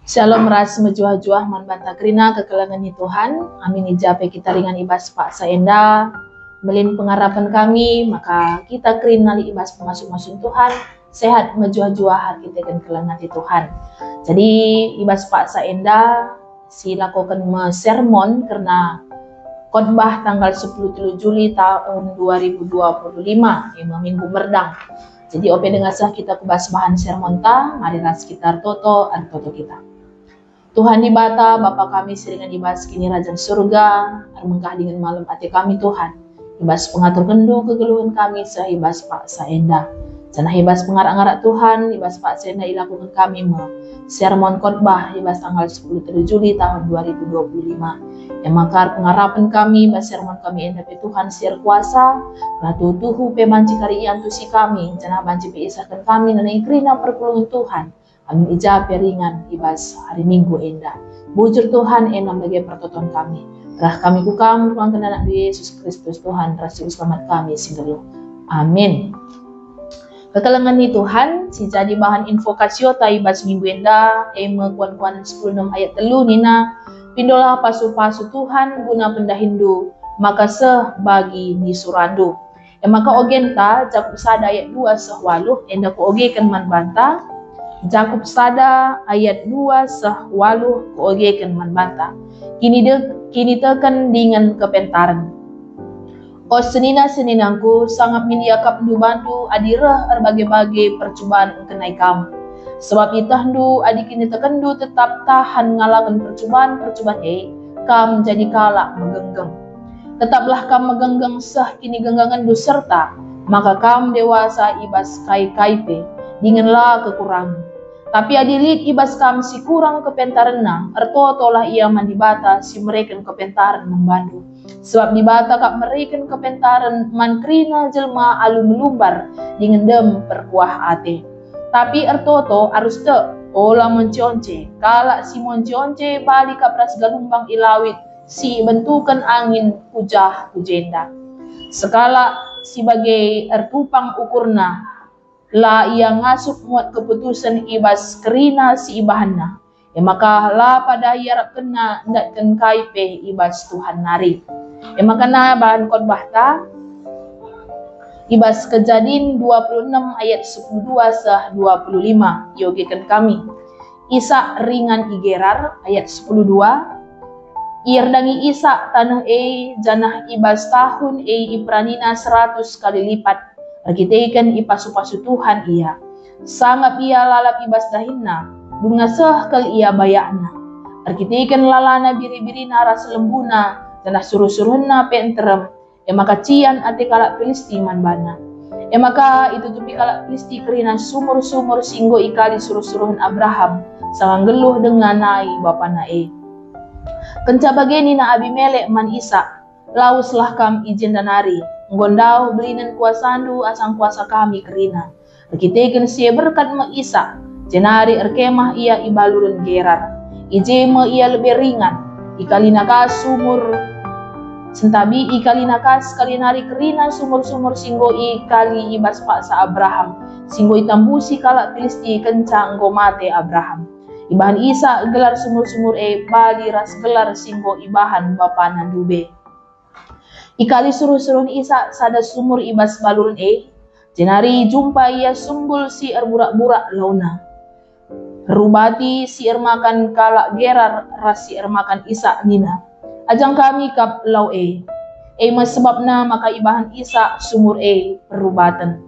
Shalom ras mejuah-juah man banta krina kekelangan ni Tuhan. Amin ijape kita ringan ibas Pak Saenda. Melin pengharapan kami, maka kita krina li ibas pemasuk-masuk Tuhan. Sehat mejuah-juah hati kita dan kelangan di Tuhan. Jadi ibas Pak Saenda si lakukan sermon karena khotbah tanggal 10 Juli tahun 2025 yang minggu merdang. Jadi ope dengan sah kita kebas bahan sermon ta, mari ras sekitar toto kita. Tuhan di bata, Bapa kami seringan ibas kini Rajan Surga, armengkah dengan malam hati kami Tuhan. Ibas pengatur kendu kegeluhan kami sehibas Pak Saenda. Janah ibas pengarak-ngarak Tuhan, ibas Pak Saenda ilakukan kami sermon khotbah ibas tanggal 10 Juli tahun 2025. Yang makar pengharapan kami, ibas sermon kami endape Tuhan siar kuasa, ratu tuhu pemanci karian tusi kami, janah banci peisahkan kami dan ikrina perpulungan Tuhan. Amin ijab ringan ibas hari Minggu endah. Bujur Tuhan enam bagi pertonton kami. Rah kami kukam ruang kenanak Yesus Kristus Tuhan Rasul selamat kami singgalu. Amin. Kekalangan ni Tuhan si jadi bahan infokasio ta ibas Minggu endah eme kuan-kuan 10 ayat telu nina pindolah pasu-pasu Tuhan guna pendahindu maka seh bagi ni surandu. Maka ogenta Jakub sada ayat 2 sehwaluh endah ku ogekan man banta. Jakub sada ayat 2 sehwaluh kuogekan man banta. Kini tekan dengan kepentaran. O senina-seninangku sangat miniakap du bantu adirah berbagai-bagai percobaan kenai kamu. Sebab itahdu adik kini tekendu tetap tahan ngalakan percobaan kam jadi kalak megenggeng. Tetaplah kam megenggeng sah kini genggangan du serta maka kam dewasa ibas kai-kaipe dinganlah kekurangan. Tapi adilit ibas kam si kurang kepentaran na, ertotolah ia mandibata si mereka kepentaran membandu. Sebab dibata kap mereka kepentaran mankrina jelma alu melumbar dengan dem perkuah ate. Tapi ertoto harus te olah mencionce, kalak si mencionce balik kap ras galumbang ilawit si bentukan angin pujah pujenda. Sekala sebagai ertupang ukurna la ia ngasup muat keputusan ibas kerina si ibahanna. Maka la pada ia kena ndatkan kaipe ibas Tuhan nari. Maka na bahan khotbah ta ibas Kejadian 26 ayat 12 sah 25 yogekan kami. Isa ringan igerar ayat 10:2 irdangi Isa tanah janah ibas tahun ipranina 100 kali lipat. Arkitekan ipasu-pasu Tuhan ia. Sangat ia lalap ibas dahinna. Bunga seh kali ia bayakna. Arkitekan lalana biri-birina ras lembuna. Tanah suruh-suruhna penterem. Maka cian ate kalak Filisti man bana. Maka itu tupi kalak Filisti kerina sumur-sumur singgo ikali suruh-suruhan Abraham. Sangang geluh dengan nai bapa nae. Kenca bageni na Abimelek man Isa. Lauslah kam izin danari. Nggondau belinan kuasandu asang kuasa kami kerina. Rekiteken sie berkat ma Isa. Jenari erkemah ia ibalurun gerar. Ijema ia lebih ringan. Ikalinakas sumur. Sentabi ikalinakas kalinari kerina sumur-sumur singgo ikali ibas paksa Abraham. Singgo itambusi kalak Filisti kencang mate Abraham. Ibahan Isa gelar sumur-sumur bali ras gelar singgo ibahan bapa nandube. Ikali suruh-suruhun Isa sada sumur ibas balurun jenari jumpa ia sumbul si erburak-burak launa. Rubati si ermakan kalak gerar ras si ermakan Isa nina. Ajang kami kap lau mas sebabna maka ibahan Isa sumur perubatan.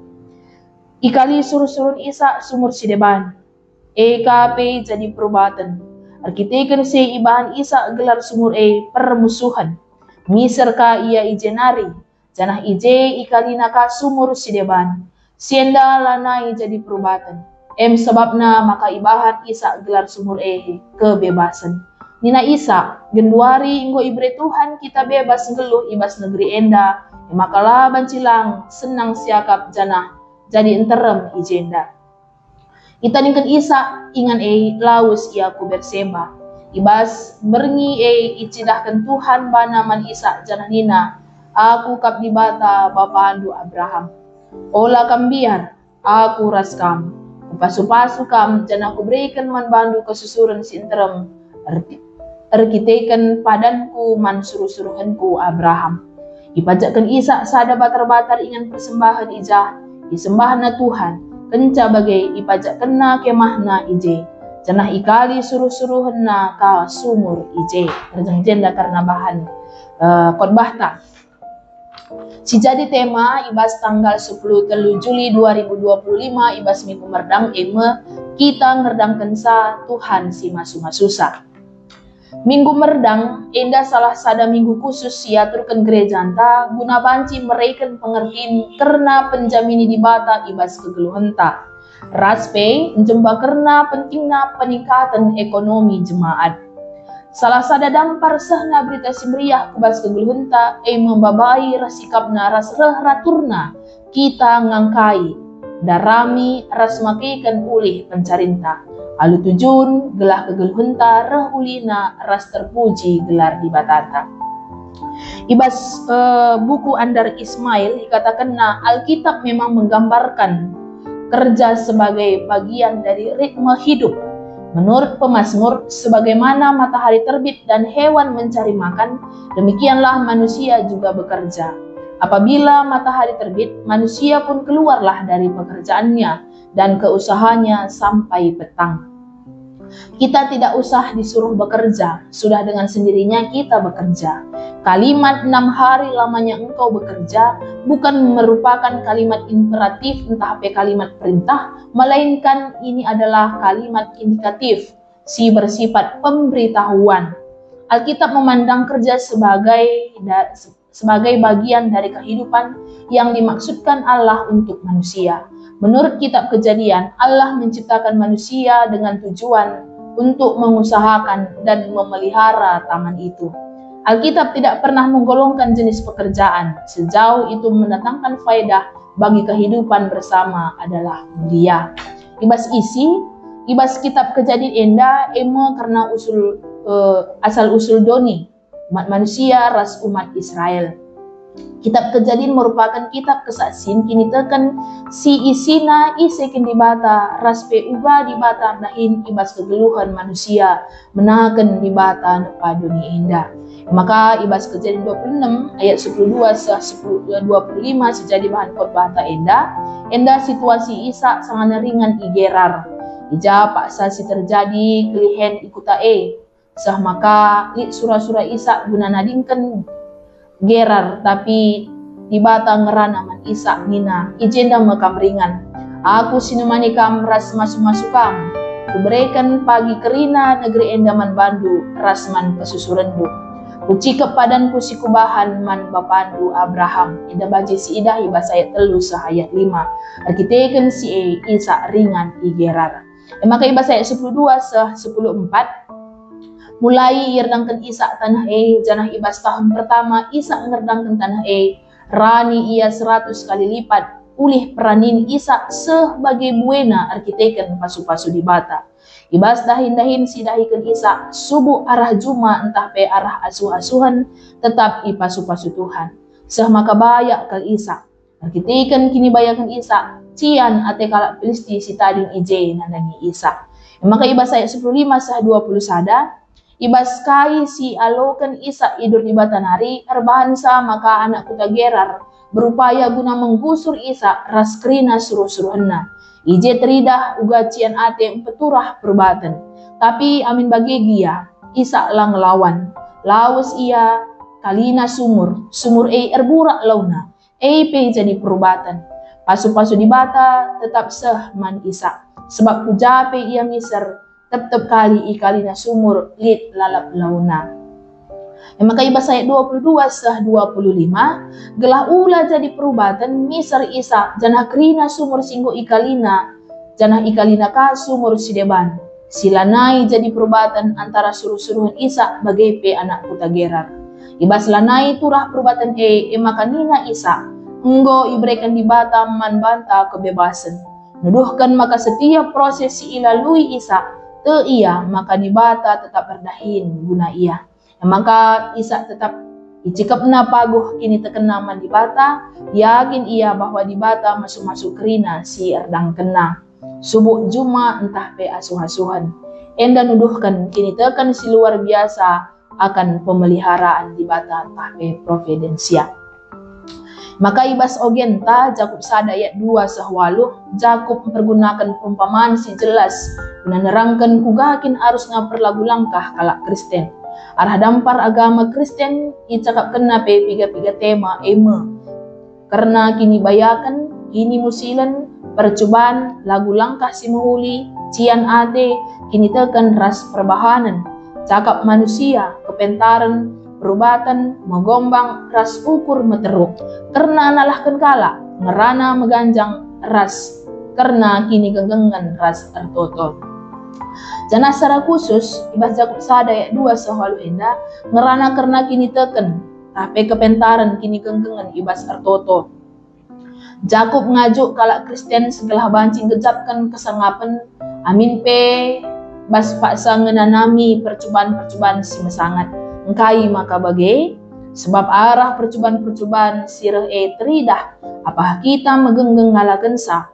Ikali suruh-suruhun Isa sumur si deban. Kape jadi perubatan. Arkitekan si ibahan Isa gelar sumur permusuhan. Miser ka ia ijenari, janah ije ikalinaka sumur si deban. Sienda lanai jadi perubatan. Sebabna maka ibahan Isa gelar sumur kebebasan. Nina Isa, genduari inggo ibre Tuhan kita bebas ngeluh ibas negeri enda. Maka lah bancilang senang siakap janah jadi enterem ijenda. Kita ningkan Isa ingan laus ia ku berseba. Ibas berngi icidahkan Tuhan banaman Isa jananina. Aku kap dibata bapandu Abraham. Ola kambiar aku raskam. Pasu-pasu kam jana ku berikan man bandu kesusuran si interim erkiteken padanku man suruh-suruhanku Abraham. Ipajakkan Isa sada batar-batar ingan persembahan ijah disembahna Tuhan kenca bagai ipajakkan na kemahna ije janah ikali suruh-suruhanna ka sumur ije terjang jenda karena bahan khotbah ta. Si jadi tema ibas tanggal 10 Juli 2025 ibas minggu merdang eme kita ngerdangkan sa Tuhan si masu-masusa. Minggu merdang enda salah sada minggu khusus siaturkan gereja anta guna banci mereken pengertiin karena penjamini di bata ibas kegeluhenta. Raspe jemba karena pentingna peningkatan ekonomi jemaat. Salah sada dampar sahna berita simriah kubas kegeluhenta membabai rasikapna ras raturna kita ngangkai darami ras makaikan ulih pencarinta. Alu tujun gelah kegeluhenta reh ulina ras terpuji gelar di batata. Ibas buku Andar Ismail dikatakan Alkitab memang menggambarkan kerja sebagai bagian dari ritme hidup. Menurut pemazmur, sebagaimana matahari terbit dan hewan mencari makan, demikianlah manusia juga bekerja. Apabila matahari terbit, manusia pun keluarlah dari pekerjaannya dan keusahanya sampai petang. Kita tidak usah disuruh bekerja, sudah dengan sendirinya kita bekerja. Kalimat 6 hari lamanya engkau bekerja bukan merupakan kalimat imperatif entah apa kalimat perintah, melainkan ini adalah kalimat indikatif, si bersifat pemberitahuan. Alkitab memandang kerja sebagai bagian dari kehidupan yang dimaksudkan Allah untuk manusia. Menurut kitab Kejadian, Allah menciptakan manusia dengan tujuan untuk mengusahakan dan memelihara taman itu. Alkitab tidak pernah menggolongkan jenis pekerjaan, sejauh itu mendatangkan faedah bagi kehidupan bersama adalah mulia. Ibas kitab Kejadian enda karena asal usul doni umat manusia ras umat Israel. Kitab Kejadian merupakan kitab kesaksian kini tekan si isina isekin di bata raspe uga di bata nahin ibas kegeluhan manusia menakan di bata nepa dunia indah. Maka ibas Kejadian 26 ayat 12 25 sejadi bahan khotbah ta enda situasi Isa sangat ringan igerar. Ija paksa si terjadi kelihen ikuta sah maka li surah-surah Isa guna nadingkan gerar tapi di bata ngerana man Isa nina ijenda makam ringan. Aku sinemani kam ras masuk-masuk kam. Kuberikan pagi kerina negeri endaman bandu rasman pesusurendu. Kucikep padanku si kubahan man bapandu Abraham. Ida baji si idah ibas ayat 3 ayat 5. Arkiteken si Isa ringan igerar. Maka ibas ayat 12 14 mulai yerdangkan Isa tanah janah ibas tahun pertama Isa ngerdangkan tanah rani ia 100 kali lipat ulih peranin Isa sebagai buena arkiteken pasu-pasu di bata. Ibas dahin-dahin sidahikan Isa subuh arah juma entah pe arah asuh-asuhan tetap ipasu-pasu Tuhan. Sah maka bayak ke Isa arkiteken kini bayakan Isa cian ate kalak Filisti si tading ije nandangi Isa. Maka ibas ayat 15 sah 20 sada ibas kai si alokan Isa idur di batanari erbahan sa maka anak kuta Gerar berupaya guna menggusur Isa raskrina suruh-suruhanna. Ije teridah uga cian ate peturah perbatan. Tapi amin bagi gia Isa lang lawan. Lawas ia kalina sumur erburak launa. Pe jadi perubatan. Pasu-pasu di bata tetap seh man Isa. Sebab kujape ia miser tep-tep kali ikalina sumur lit lalap launa. Maka ibas ayat 22 sah 25 gelah ula jadi perubatan miser Isa janah krina sumur singgo ikalina janah ikalina ka sumur sideban. Silanai jadi perubatan antara suruh-suruhan Isa bagai pe anak kuta Gerar. Ibas lanai turah perubatan maka nina Isa enggo iberikan di bata man banta kebebasan. Nuduhkan maka setiap proses si ilalui Isa ia maka di bata tetap berdahin guna ia. Maka Isa tetap icikap na paguh kini terkena man di bata, yakin ia bahwa di bata masuk-masuk kerina si erdang kena. Subuh Juma entah pe asuh-asuhan. Enda nuduhkan kini tekan si luar biasa akan pemeliharaan di bata entah pe providensia. Maka ibas ogenta Jakub sada ayat 2 sahwaluh, Jakub mempergunakan perumpamaan si jelas menerangkan kugakin harus ngapar lagu langkah kalak Kristen. Arah dampar agama Kristen icakap kena pe piga-piga tema karena kini bayakan, kini musilan, percobaan, lagu langkah si mahuli, cian ade, kini tekan ras perbahanan, cakap manusia, kepentaran, perubatan, megombang, ras ukur meteruk, karena nalahkan kala, ngerana meganjang ras, karena kini genggengan ras tertoto. Jana secara khusus, ibas Jakub sada ayat 2 sahwalu enda, ngerana karena kini teken, tapi kepentaran kini genggengan ibas tertoto. Jakub ngajuk kalak Kristen segala bancing gejapkan kesangapan, amin pe, bas paksa ngenanami percobaan-percobaan si mesangat. Engkai maka bagai, sebab arah percobaan-percobaan sirah teridah, apakah kita megenggeng ngalakan sah?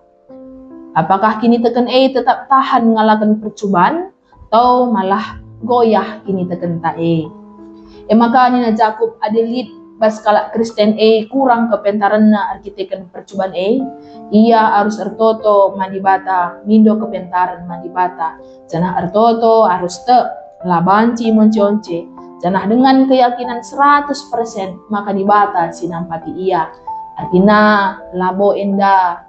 Apakah kini tekan tetap tahan ngalakan percobaan, atau malah goyah kini tekan tak maka nina Jakub adelit bas kalak Kristen kurang kepentaran na arkiteken percobaan ia harus ertoto mandibata mindo kepentaran mandibata janah ertoto harus labanci monce-once janah dengan keyakinan 100% maka dibata sinampati ia artinya labo enda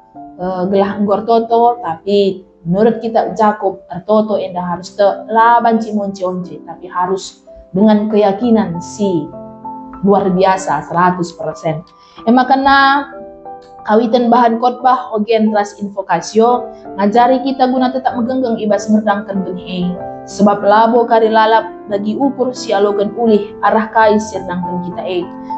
gelah enggor toto tapi menurut kitab Jakub ertoto enda harus labanci monce-once tapi harus dengan keyakinan si luar biasa 100%. Makanya kawitan bahan khotbah ogen ras invokasio ngajari kita guna tetap megenggeng ibas ngerdangkan benih sebab labo kari lalap bagi ukur sialogan ulih arah kai sirdangkan kita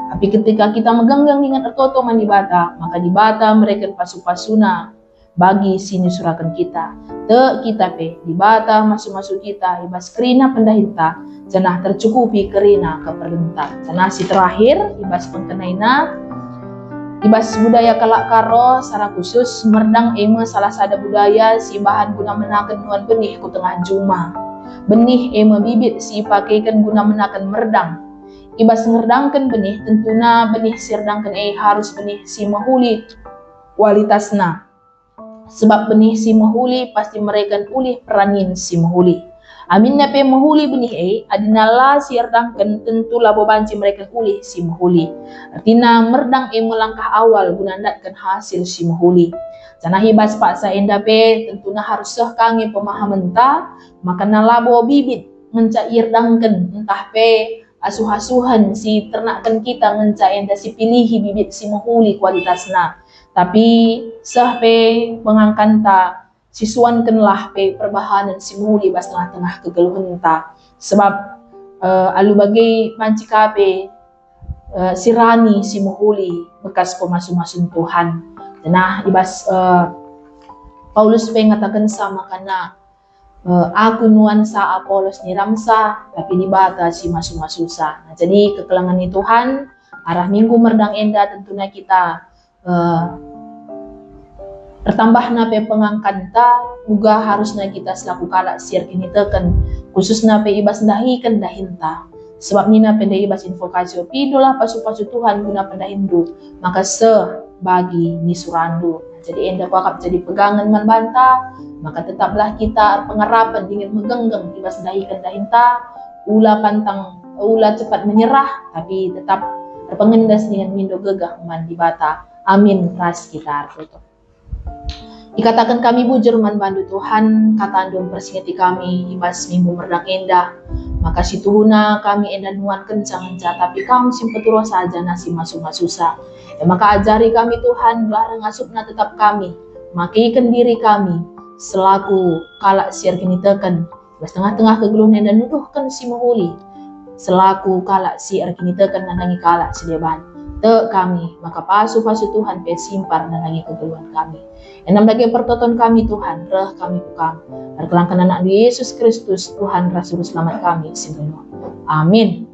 tapi ketika kita megenggeng dengan ertoto mandibata maka dibata mereka pasu-pasuna bagi sini surakan kita kita dibata masuk-masuk kita ibas kerina pendahinta janah tercukupi kerina keperlentah janah si terakhir ibas pengkenaina ibas budaya kalak karo secara khusus merdang salah sada budaya si bahan guna menakan nuan benih ku tengah juma benih bibit si pakaikan guna menakan merdang ibas ngerdangkan benih tentuna benih sirdangkan harus benih si mahuli kualitasna sebab benih si mahuli pasti mereka ulih peranin si mahuli amin nape mahuli benih adinala sirdangkan tentu labo banci mereka ulih si mahuli artinya merdang melangkah awal gunandatkan hasil si mahuli janah hibas paksa enda tentuna harus kange pemahaman ta maka nalabo bibit mencairdangkan entah asuh-asuhan si ternakan kita ngenca enda si pilihi bibit si mahuli kualitasna tapi mengangkanta sisuan kenlah perbahanan si mahuli bas tengah-tengah kegeluhan ta sebab alu bagai manci kape sirani si mahuli bekas pemasu-masun Tuhan nah ibas Paulus ngatakan sama karena aku nuansa Apolos ni ramsa tapi dibata si masu-masusa nah, jadi kekelangan ni Tuhan arah minggu merdang enda tentunya kita pertambah pengangkanta juga harusnya kita selaku kalak siar kini teken khususnya ibas dahikan dahinta sebab nina pendai ibas invokasio pidolah pasu-pasu Tuhan guna pendahindu maka bagi nisurandu jadi enda pakap jadi pegangan manbanta maka tetaplah kita pengarapan dengan megenggeng ibas dahikan dahinta ula pantang ula cepat menyerah tapi tetap terpengendas dengan mindo gegah mandibata amin ras kita tutup. Dikatakan kami bujur manbandu Tuhan, kata andun persingeti kami, ibas minggu merdang enda, maka si tuhuna kami enda nuan kencang tapi kamu simpeturo saja nasi masuk-masusa. Maka ajari kami Tuhan, belarang asupna tetap kami, makikan diri kami, selaku kalak siar kini teken, ibas tengah-tengah kegeluhan enda nuduhkan si mahuli, selaku kalak siar kini teken nandangi kalak sedeban. Kami, maka pasu-pasu Tuhan simpar nandangi kegeluhan kami. Enam lagi pertonton kami Tuhan, kami bukam. Berkelangkan anak Yesus Kristus, Tuhan Rasul Selamat kami, sebenarnya. Amin.